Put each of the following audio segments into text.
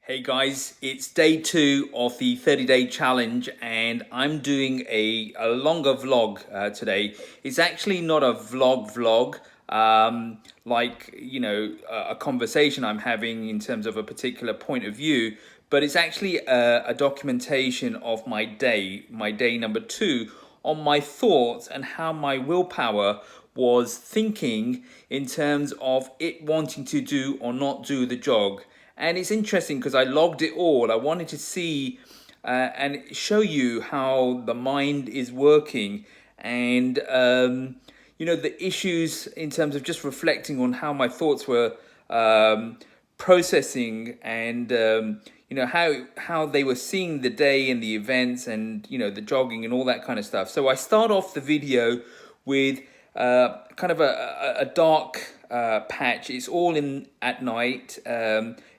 Hey guys, it's day 2 of the 30-day challenge, and I'm doing a longer vlog today. It's actually not a vlog, like, a conversation I'm having in terms of a particular point of view, but it's actually a documentation of my day number 2, on my thoughts and how my willpower was thinking in terms of it wanting to do or not do the jog. And it's interesting because I logged it all. I wanted to see and show you how the mind is working, and the issues in terms of just reflecting on how my thoughts were processing, and how they were seeing the day and the events, and the jogging and all that kind of stuff. So I start off the video with kind of a dark patch. It's all in at night.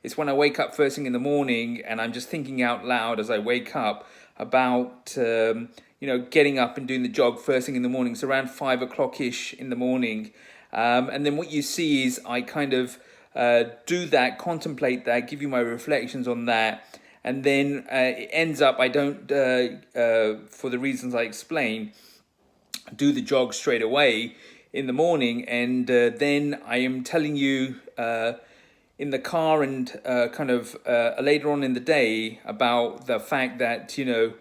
It's when I wake up first thing in the morning, and I'm just thinking out loud as I wake up about getting up and doing the jog first thing in the morning. It's around 5 o'clock ish in the morning, and then what you see is I kind of do that, contemplate that, give you my reflections on that, and then it ends up I don't, for the reasons I explain, do the jog straight away in the morning, and then I am telling you in the car and later on in the day about the fact that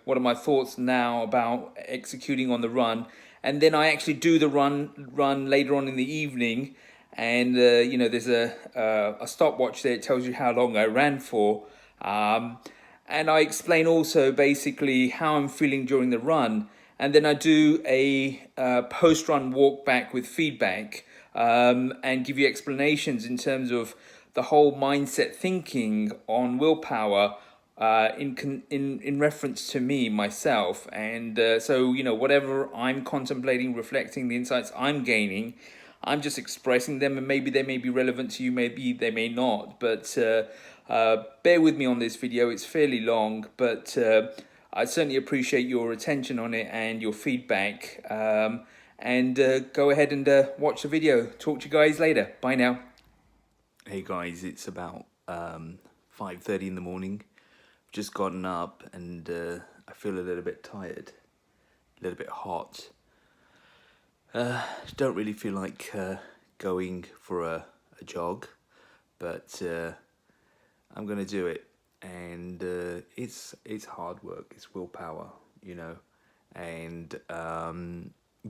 what are my thoughts now about executing on the run. And then I actually do the run later on in the evening, and there's a stopwatch there. It tells you how long I ran for, and I explain also basically how I'm feeling during the run. And then I do a post-run walk back with feedback, and give you explanations in terms of the whole mindset thinking on willpower, in reference to me, myself. And so whatever I'm contemplating, reflecting, the insights I'm gaining, I'm just expressing them, and maybe they may be relevant to you, maybe they may not. But bear with me on this video. It's fairly long, but I certainly appreciate your attention on it and your feedback. And go ahead and watch the video. Talk to you guys later. Bye now. Hey guys, it's about 5:30 in the morning. I've just gotten up, and I feel a little bit tired, a little bit hot. Don't really feel like going for a jog, but I'm gonna do it. And it's hard work, it's willpower, and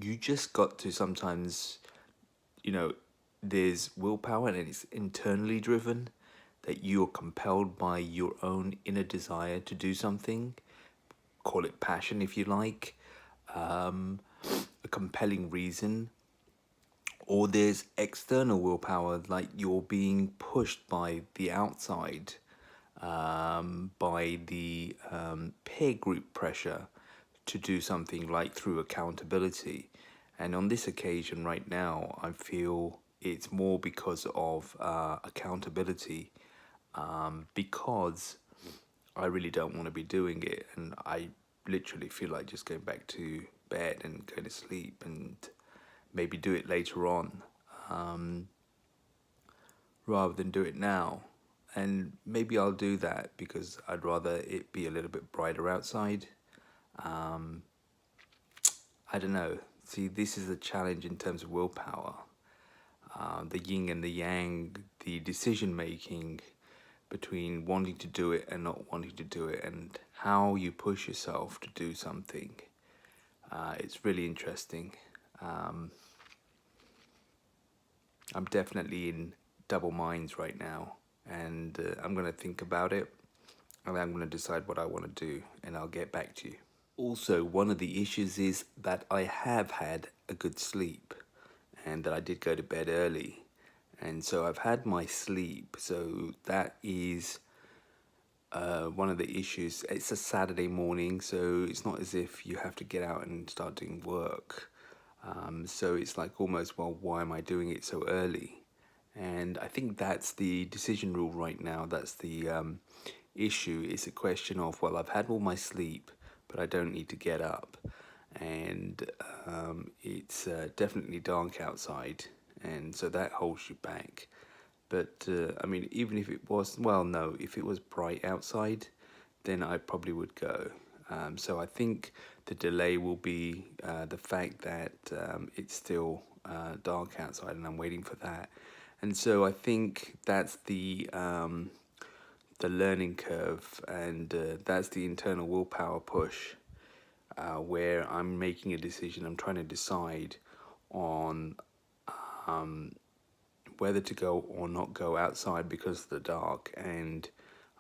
you just got to sometimes, there's willpower, and it's internally driven, that you're compelled by your own inner desire to do something. Call it passion if you like, a compelling reason. Or there's external willpower, like you're being pushed by the outside, by the peer group pressure to do something, like through accountability. And on this occasion right now, I feel it's more because of accountability, because I really don't want to be doing it, and I literally feel like just going back to bed and going to sleep, and maybe do it later on, rather than do it now. And maybe I'll do that because I'd rather it be a little bit brighter outside. I don't know. See, this is a challenge in terms of willpower. The yin and the yang, the decision making between wanting to do it and not wanting to do it, and how you push yourself to do something. It's really interesting. I'm definitely in double minds right now, and I'm going to think about it, and I'm going to decide what I want to do, and I'll get back to you. Also, one of the issues is that I have had a good sleep, and that I did go to bed early, and so I've had my sleep. So that is one of the issues. It's a Saturday morning, so it's not as if you have to get out and start doing work. So it's like almost, well, why am I doing it so early? And I think that's the decision rule right now. That's the issue. It's a question of, well, I've had all my sleep, but I don't need to get up. And it's definitely dark outside, and so that holds you back. But I mean, even if it was, well, no, if it was bright outside, then I probably would go. So I think the delay will be the fact that it's still dark outside and I'm waiting for that. And so I think that's the learning curve, and that's the internal willpower push, where I'm making a decision. I'm trying to decide on whether to go or not go outside because of the dark, and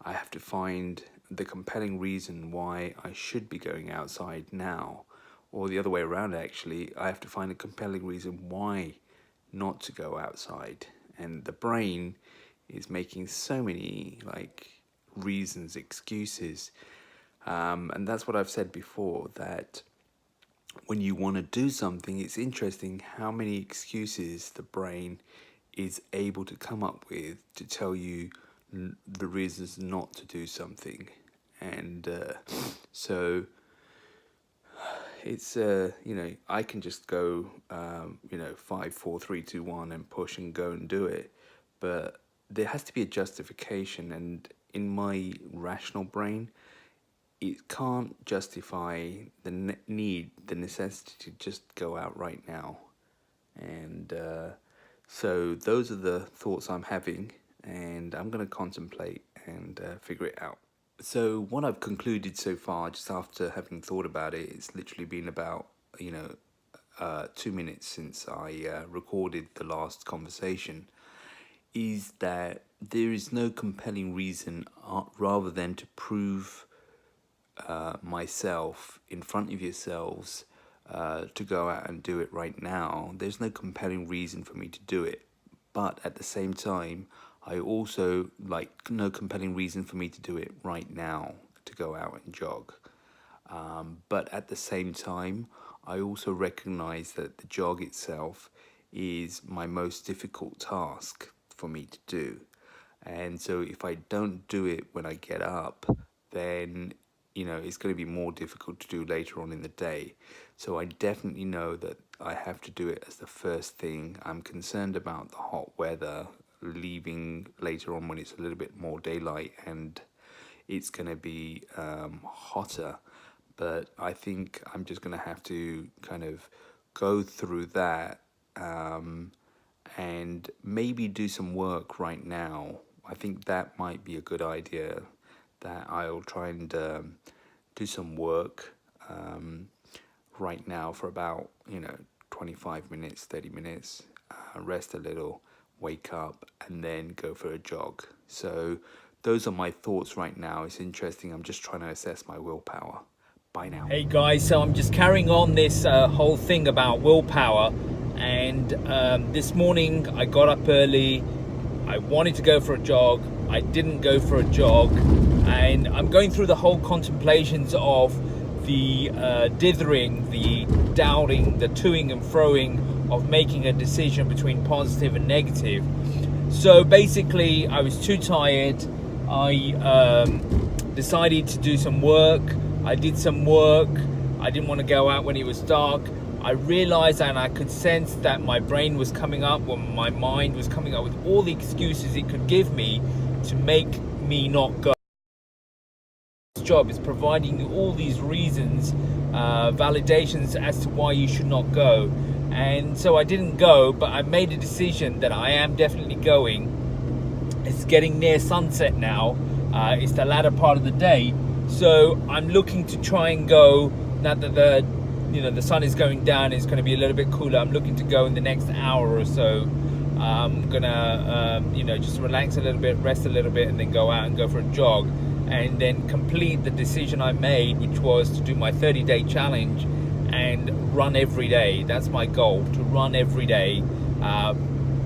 I have to find the compelling reason why I should be going outside now, or the other way around. Actually, I have to find a compelling reason why not to go outside, and the brain is making so many reasons, excuses, and that's what I've said before, that when you want to do something, it's interesting how many excuses the brain is able to come up with to tell you the reasons not to do something. And so it's I can just go 5, 4, 3, 2, 1 and push and go and do it, but there has to be a justification, and in my rational brain it can't justify the necessity to just go out right now. And so those are the thoughts I'm having, and I'm going to contemplate and figure it out. So what I've concluded so far, just after having thought about it, it's literally been about 2 minutes since I recorded the last conversation, is that there is no compelling reason rather than to prove myself in front of yourselves to go out and do it right now. There's no compelling reason for me to do it, but at the same time I also no compelling reason for me to do it right now, to go out and jog. But at the same time, I also recognize that the jog itself is my most difficult task for me to do. And so if I don't do it when I get up, then it's going to be more difficult to do later on in the day. So I definitely know that I have to do it as the first thing. I'm concerned about the hot weather, leaving later on when it's a little bit more daylight and it's going to be hotter. But I think I'm just going to have to kind of go through that and maybe do some work right now. I think that might be a good idea, that I'll try and do some work right now for about 25 minutes, 30 minutes, rest a little, wake up, and then go for a jog. So those are my thoughts right now. It's interesting. I'm just trying to assess my willpower. Bye now. Hey guys, so I'm just carrying on this whole thing about willpower, and this morning I got up early. I wanted to go for a jog. I didn't go for a jog, and I'm going through the whole contemplations of the dithering, the doubting, the toing and froing of making a decision between positive and negative. So basically I was too tired. I decided to do some work. I did some work. I didn't want to go out when it was dark. I realized and I could sense that my brain was coming up, or my mind was coming up with all the excuses it could give me to make me not go. This job is providing you all these reasons, validations as to why you should not go. And so I didn't go, but I made a decision that I am definitely going. It's getting near sunset now. It's the latter part of the day. So I'm looking to try and go, now that the sun is going down, it's going to be a little bit cooler. I'm looking to go in the next hour or so. I'm gonna just relax a little bit, rest a little bit, and then go out and go for a jog, and then complete the decision I made, which was to do my 30-day challenge and run every day. That's my goal, to run every day,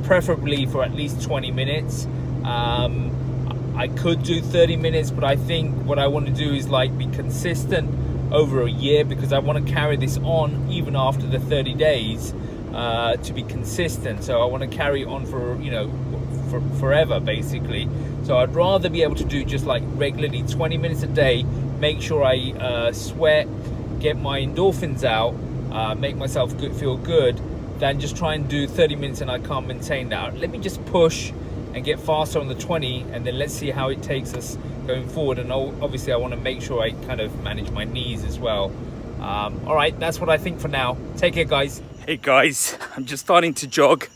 preferably for at least 20 minutes. I could do 30 minutes, but I think what I want to do is be consistent over a year, because I want to carry this on even after the 30 days to be consistent. So I want to carry on for forever basically. So I'd rather be able to do just regularly 20 minutes a day, make sure I sweat, get my endorphins out, make myself feel good, than just try and do 30 minutes and I can't maintain that. Let me just push and get faster on the 20, and then let's see how it takes us going forward. And obviously I want to make sure I kind of manage my knees as well. All right, that's what I think for now. Take care, guys. Hey guys, I'm just starting to jog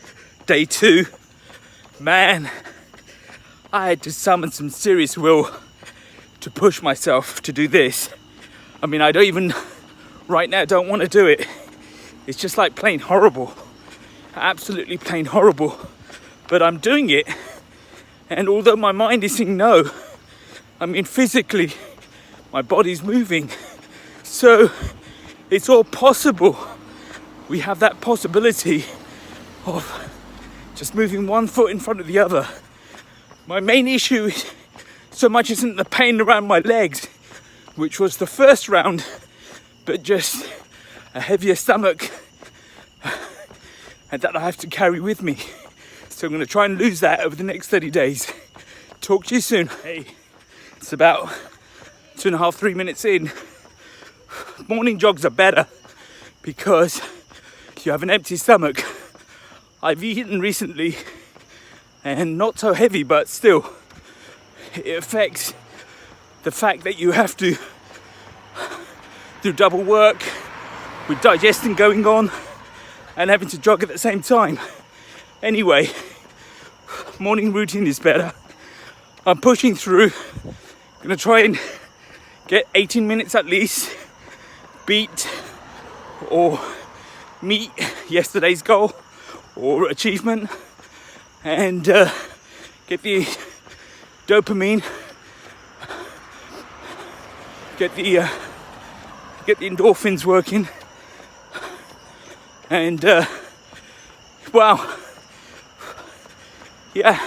day 2. Man, I had to summon some serious will to push myself to do this. I mean, I don't even right now don't want to do it. It's just like plain horrible, absolutely plain horrible, but I'm doing it. And although my mind is saying no, I mean physically my body's moving, so it's all possible. We have that possibility of just moving one foot in front of the other. My main issue so much isn't the pain around my legs, which was the first round, but just a heavier stomach and that I have to carry with me. So I'm going to try and lose that over the next 30 days. Talk to you soon. Hey, it's about 2.5, 3 minutes in. Morning jogs are better because you have an empty stomach. I've eaten recently and not so heavy, but still it affects the fact that you have to do double work with digestion going on and having to jog at the same time. Anyway, morning routine is better. I'm pushing through. Gonna try and get 18 minutes at least, beat or meet yesterday's goal or achievement, and get the dopamine, get the endorphins working, and wow, yeah,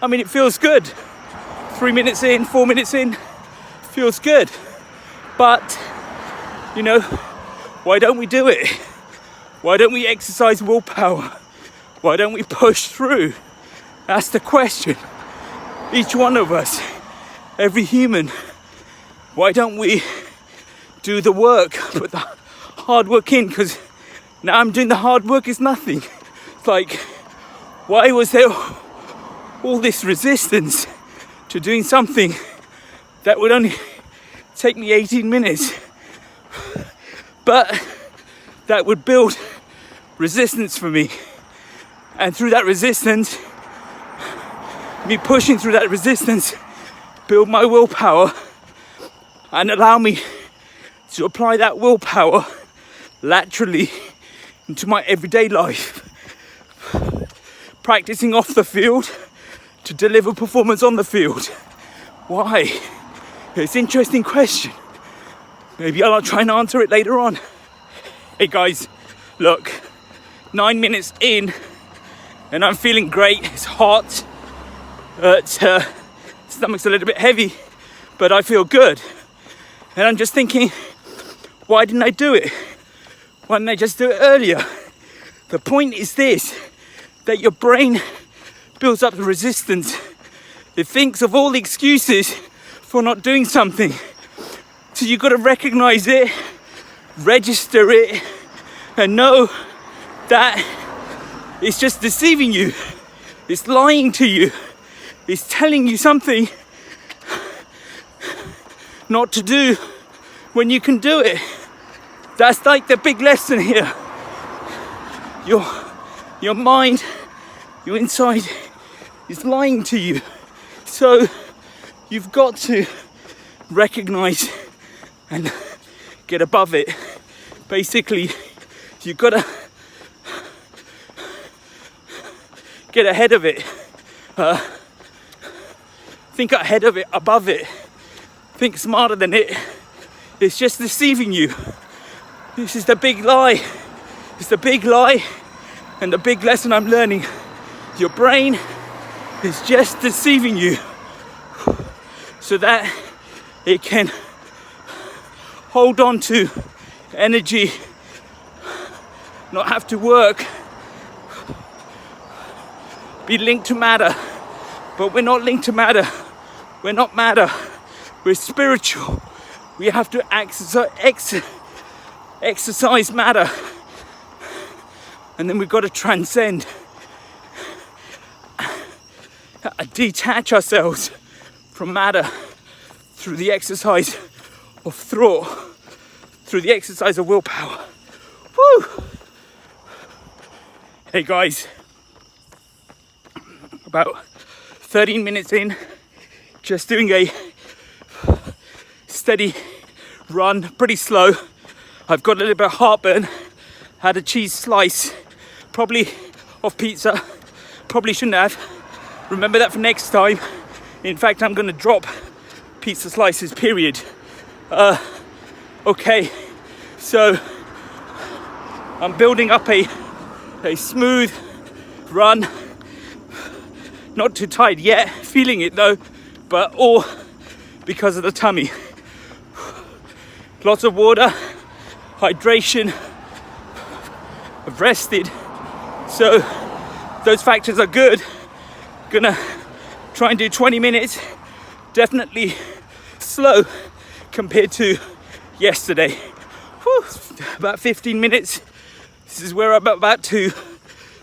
I mean it feels good. 3 minutes in, 4 minutes in, feels good. But you know, why don't we do it? Why don't we exercise willpower? Why don't we push through? That's the question. Each one of us, every human, why don't we do the work, put the hard work in? Because now I'm doing the hard work is nothing. It's like, why was there all this resistance to doing something that would only take me 18 minutes, but that would build resistance for me? And through that resistance, me pushing through that resistance, build my willpower and allow me to apply that willpower laterally into my everyday life, practicing off the field to deliver performance on the field. Why? It's an interesting question. Maybe I'll try and answer it later on. Hey guys, look, 9 minutes in and I'm feeling great. It's hot, stomach's a little bit heavy, but I feel good. And I'm just thinking, why didn't I do it? Why didn't I just do it earlier? The point is this, that your brain builds up the resistance. It thinks of all the excuses for not doing something. So you've got to recognize it, register it, and know that it's just deceiving you. It's lying to you. It's telling you something not to do when you can do it. That's like the big lesson here. Your mind, your inside is lying to you. So you've got to recognize and get above it. Basically, you've got to get ahead of it. Think ahead of it, above it. Think smarter than it. It's just deceiving you. This is the big lie. It's the big lie and the big lesson I'm learning. Your brain is just deceiving you so that it can hold on to energy, not have to work, be linked to matter. But we're not linked to matter. We're not matter. We're spiritual. We have to exercise matter. And then we've got to transcend. detach ourselves from matter through the exercise of thought, through the exercise of willpower. Woo! Hey guys, about 13 minutes in, just doing a steady run, pretty slow. I've got a little bit of heartburn, had a cheese slice, probably of pizza, probably shouldn't have. Remember that for next time. In fact, I'm gonna drop pizza slices, period. Okay, so I'm building up a smooth run. Not too tired yet, feeling it though, but all because of the tummy. Lots of water, hydration, I've rested, so those factors are good. Gonna try and do 20 minutes, definitely slow compared to yesterday. Whew, about 15 minutes. This is where I'm about to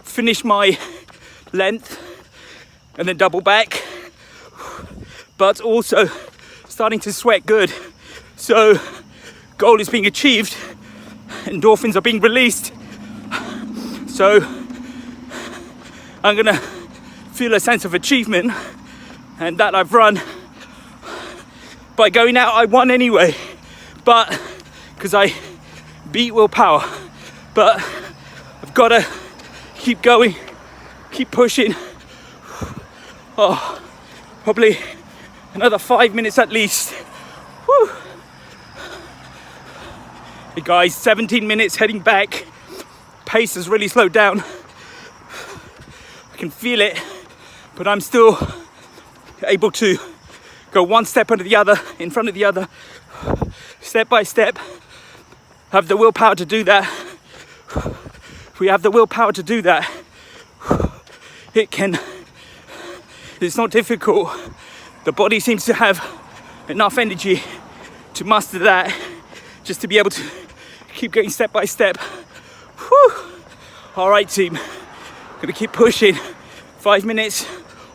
finish my length and then double back, but also starting to sweat good. So goal is being achieved, endorphins are being released. So I'm gonna feel a sense of achievement and that I've run. By going out, I won anyway, but because I beat willpower. But I've gotta keep going, keep pushing. Oh, probably another 5 minutes at least. Whew. Hey guys, 17 minutes heading back. Pace has really slowed down. I can feel it, but I'm still able to go one step under the other, in front of the other, step by step. Have the willpower to do that. If we have the willpower to do that, it's not difficult. The body seems to have enough energy to master that, just to be able to keep going step by step. Whew. All right, team, gonna keep pushing. 5 minutes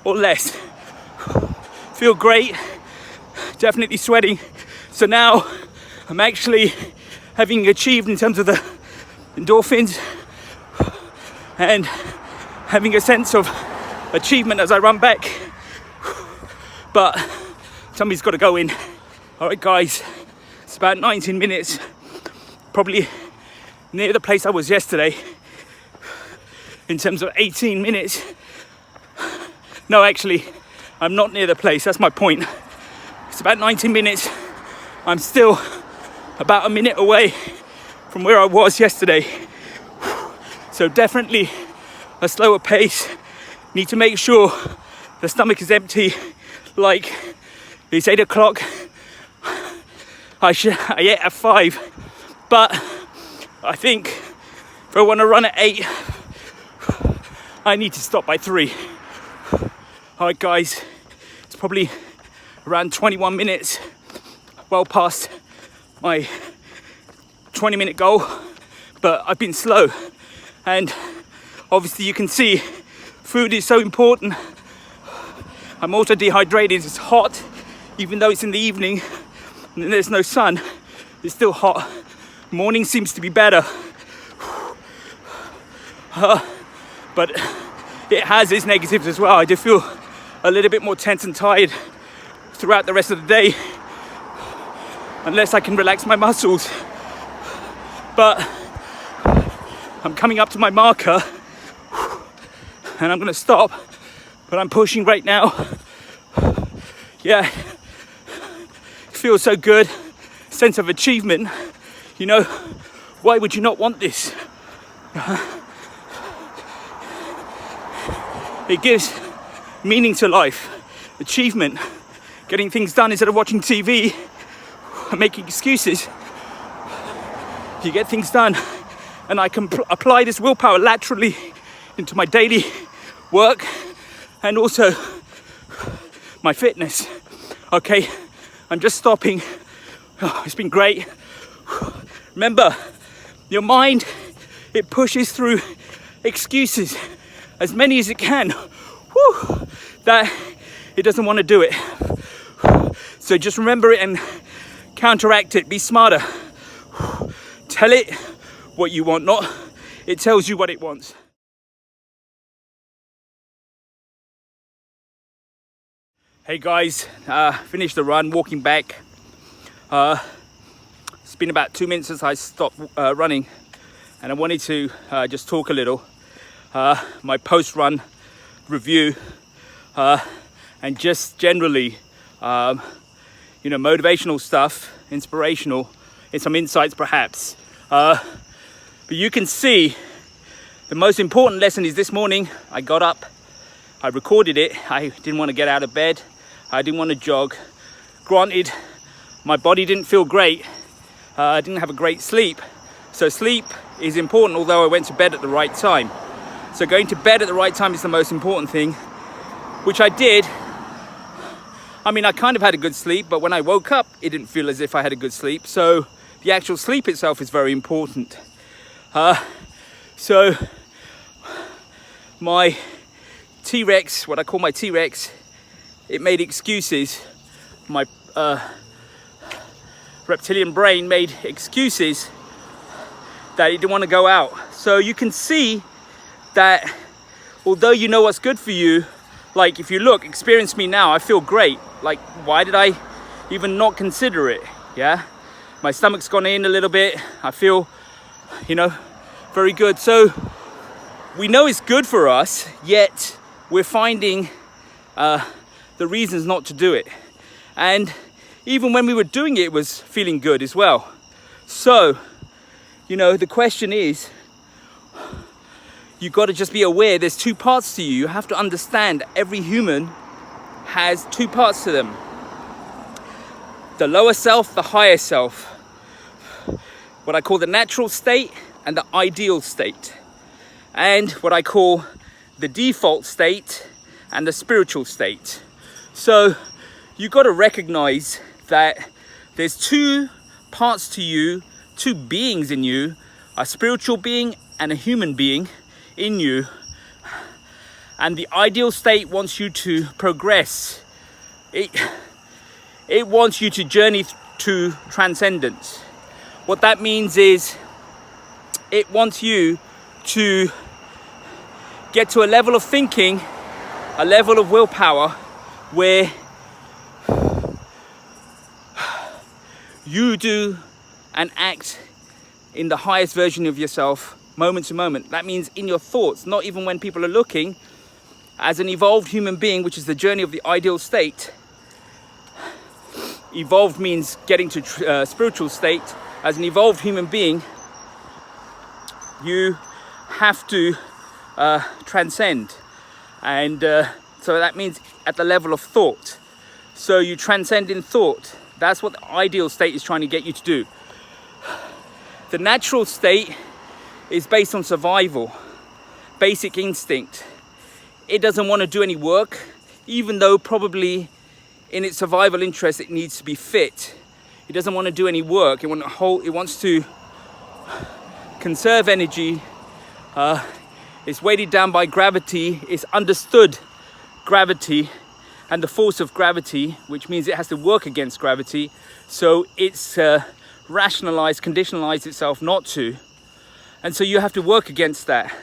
or less. Feel great, definitely sweating. So now I'm actually having achieved in terms of the endorphins and having a sense of achievement as I run back. But somebody's got to go in. All right, guys, it's about 19 minutes, probably near the place I was yesterday in terms of 18 minutes. No, actually, I'm not near the place, that's my point. It's about 19 minutes. I'm still about a minute away from where I was yesterday. So definitely a slower pace. Need to make sure the stomach is empty. Like, it's 8 o'clock. I ate at 5. But I think if I want to run at 8, I need to stop by 3. All right, guys, it's probably around 21 minutes, well past my 20-minute goal, but I've been slow. And obviously you can see food is so important. I'm also dehydrated, it's hot, even though it's in the evening and there's no sun, it's still hot. Morning seems to be better. But it has its negatives as well. I do feel a little bit more tense and tired throughout the rest of the day, unless I can relax my muscles. But I'm coming up to my marker and I'm gonna stop, but I'm pushing right now. Yeah, it feels so good, sense of achievement. You know, why would you not want this? It gives meaning to life, achievement, getting things done instead of watching TV and making excuses. You get things done, and I can apply this willpower laterally into my daily work and also my fitness. Okay, I'm just stopping. Oh, it's been great. Remember, your mind, it pushes through excuses, as many as it can. Whew. that it doesn't want to do it. So just remember it and counteract it. Be smarter. Tell it what you want, not it tells you what it wants. Hey guys, finished the run, walking back. It's been about 2 minutes since I stopped running, and I wanted to just talk a little. My post-run review, and just generally, motivational stuff, inspirational, and some insights perhaps. But you can see the most important lesson is this morning I got up, I recorded it. I didn't want to get out of bed. I didn't want to jog. Granted, my body didn't feel great. I didn't have a great sleep. So sleep is important, although I went to bed at the right time. So going to bed at the right time is the most important thing, which I did. I mean, I kind of had a good sleep, but when I woke up, it didn't feel as if I had a good sleep. So the actual sleep itself is very important. So my T-Rex, what I call my T-Rex, it made excuses. My reptilian brain made excuses that it didn't want to go out. So you can see that although you know what's good for you, like if you look, experience me now, I feel great. Like, why did I even not consider it? Yeah, my stomach's gone in a little bit. I feel, very good. So we know it's good for us, yet we're finding the reasons not to do it. And even when we were doing it, it was feeling good as well. So, the question is, you've got to just be aware there's two parts to you. You have to understand every human has two parts to them. The lower self, the higher self. What I call the natural state and the ideal state. And what I call the default state and the spiritual state. So you got to recognize that there's two parts to you, two beings in you, a spiritual being and a human being in you. And the ideal state wants you to progress. It wants you to journey to transcendence. What that means is it wants you to get to a level of thinking, a level of willpower where you do and act in the highest version of yourself, moment to moment. That means in your thoughts, not even when people are looking. As an evolved human being, which is the journey of the ideal state, evolved means getting to spiritual state. As an evolved human being, you have to transcend. And so that means at the level of thought. So you transcend in thought. That's what the ideal state is trying to get you to do. The natural state is based on survival, basic instinct. It doesn't want to do any work, even though probably in its survival interest it needs to be fit. It doesn't want to do any work. It wants to conserve energy. It's weighted down by gravity. It's understood gravity and the force of gravity, which means it has to work against gravity. So it's rationalized, conditionalized itself not to. And so you have to work against that.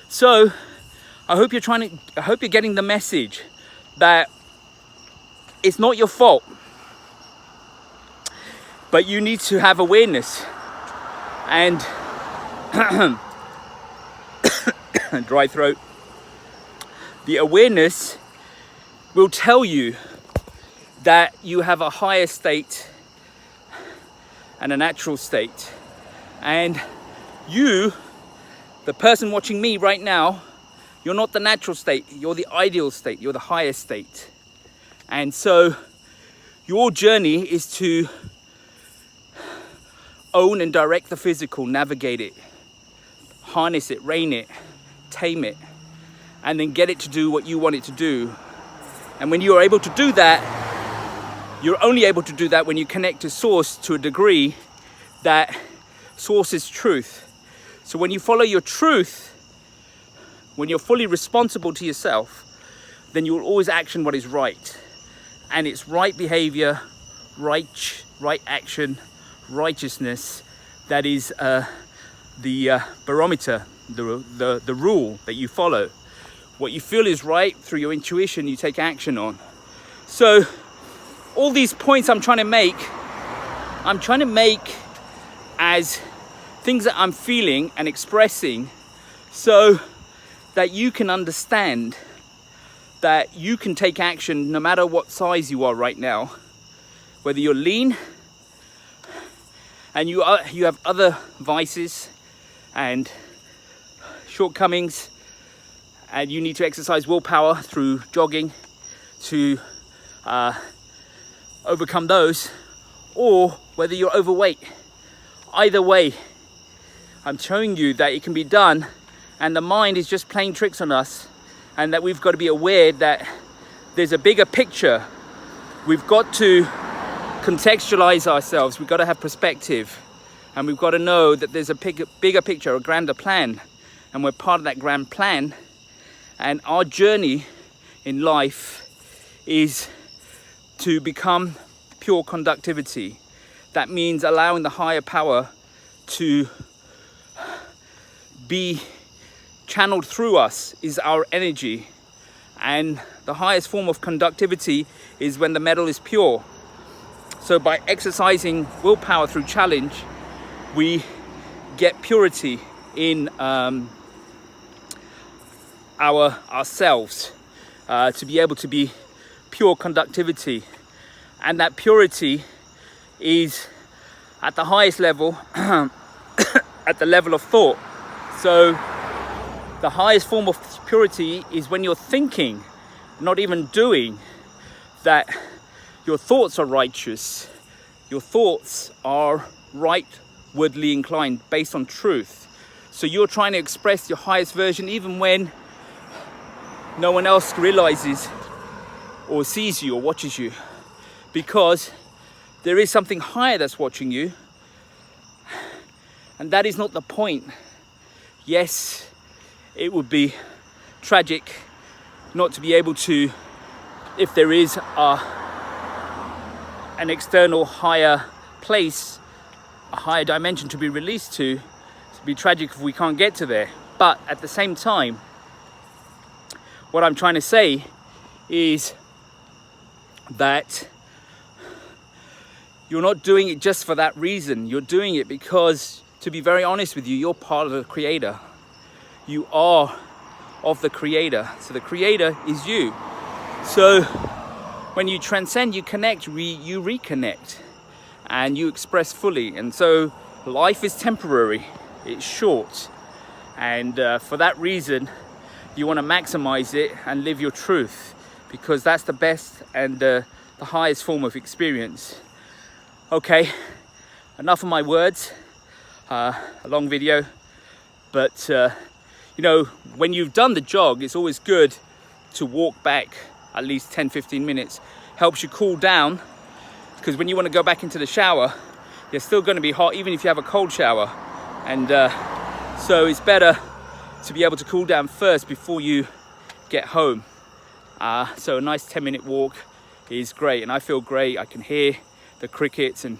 So I hope you're getting the message that it's not your fault, but you need to have awareness and dry throat. The awareness will tell you that you have a higher state and a natural state. And you, the person watching me right now, you're not the natural state, you're the ideal state, you're the higher state. And so your journey is to own and direct the physical, navigate it, harness it, rein it, tame it, and then get it to do what you want it to do. And when you are able to do that, you're only able to do that when you connect to source to a degree that source is truth. So when you follow your truth, when you're fully responsible to yourself, then you'll always action what is right. And it's right behavior, right action, righteousness that is the barometer, the rule that you follow. What you feel is right through your intuition, you take action on. So all these points I'm trying to make as things that I'm feeling and expressing, so that you can understand that you can take action no matter what size you are right now. Whether you're lean and you have other vices and shortcomings, and you need to exercise willpower through jogging to overcome those, or whether you're overweight. Either way, I'm showing you that it can be done, and the mind is just playing tricks on us, and that we've got to be aware that there's a bigger picture. We've got to contextualize ourselves, we've got to have perspective, and we've got to know that there's a bigger picture, a grander plan, and we're part of that grand plan. And our journey in life is to become pure conductivity. That means allowing the higher power to be channeled through us, is our energy. And the highest form of conductivity is when the metal is pure. So by exercising willpower through challenge, we get purity in ourselves, to be able to be pure conductivity. And that purity is at the highest level at the level of thought. So the highest form of purity is when you're thinking, not even doing, that your thoughts are righteous, your thoughts are rightwardly inclined based on truth. So you're trying to express your highest version even when no one else realizes or sees you or watches you, because there is something higher that's watching you, and that is not the point. Yes, it would be tragic not to be able to, if there is an external higher place, a higher dimension to be released to, it'd be tragic if we can't get to there. But at the same time, what I'm trying to say is that you're not doing it just for that reason. You're doing it because, to be very honest with you, you're part of the Creator. You are of the Creator. So the Creator is you. So when you transcend, you connect, you reconnect, and you express fully. And so life is temporary, it's short. And for that reason, you want to maximize it and live your truth, because that's the best and the highest form of experience. Okay, enough of my words, a long video, but you know, when you've done the jog, it's always good to walk back at least 10-15 minutes. Helps you cool down, because when you want to go back into the shower, you're still going to be hot even if you have a cold shower. And so it's better to be able to cool down first before you get home. So a nice 10-minute walk is great, and I feel great. I can hear the crickets and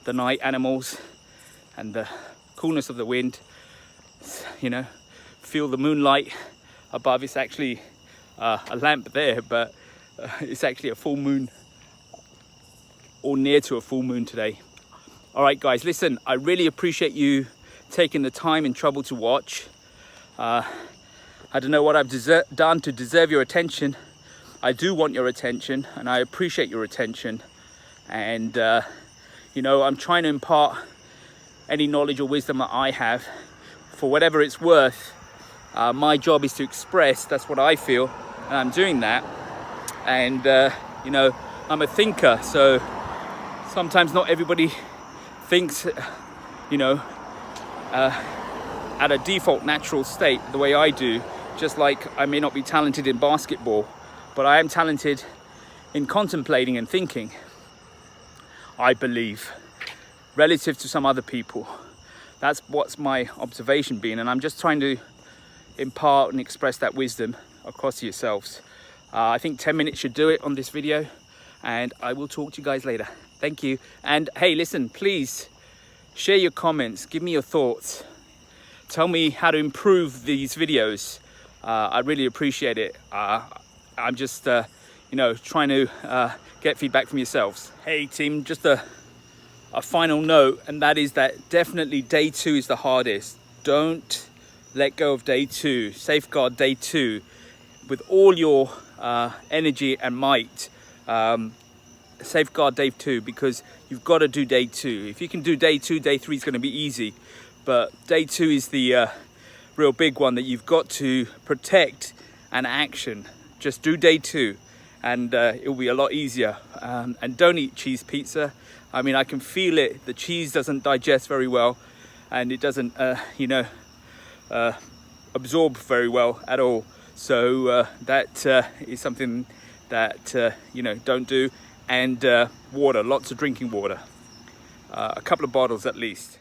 the night animals and the coolness of the wind, you know, feel the moonlight above. It's actually a lamp there, but it's actually a full moon, or near to a full moon today. All right, guys, listen, I really appreciate you taking the time and trouble to watch. I don't know what I've done to deserve your attention. I do want your attention, and I appreciate your attention. And you know, I'm trying to impart any knowledge or wisdom that I have for whatever it's worth. My job is to express, that's what I feel, and I'm doing that. And you know, I'm a thinker, so sometimes not everybody thinks, you know, at a default natural state the way I do. Just like I may not be talented in basketball, but I am talented in contemplating and thinking, I believe, relative to some other people. That's what's my observation been, and I'm just trying to impart and express that wisdom across to yourselves. I think 10 minutes should do it on this video, and I will talk to you guys later. Thank you. And hey, listen, please share your comments, give me your thoughts, tell me how to improve these videos. I really appreciate it. I'm just you know, trying to get feedback from yourselves. Hey team, just a final note, and that is that definitely day 2 is the hardest. Don't let go of day 2. Safeguard day 2 with all your energy and might. Safeguard day 2, because you've got to do day 2. If you can do day 2, day 3 is going to be easy, but day 2 is the real big one that you've got to protect and action. Just do day 2 and it will be a lot easier. And don't eat cheese pizza. I mean, I can feel it. The cheese doesn't digest very well, and it doesn't you know, absorb very well at all. So that is something that you know, don't do. And water, lots of drinking water, a couple of bottles at least.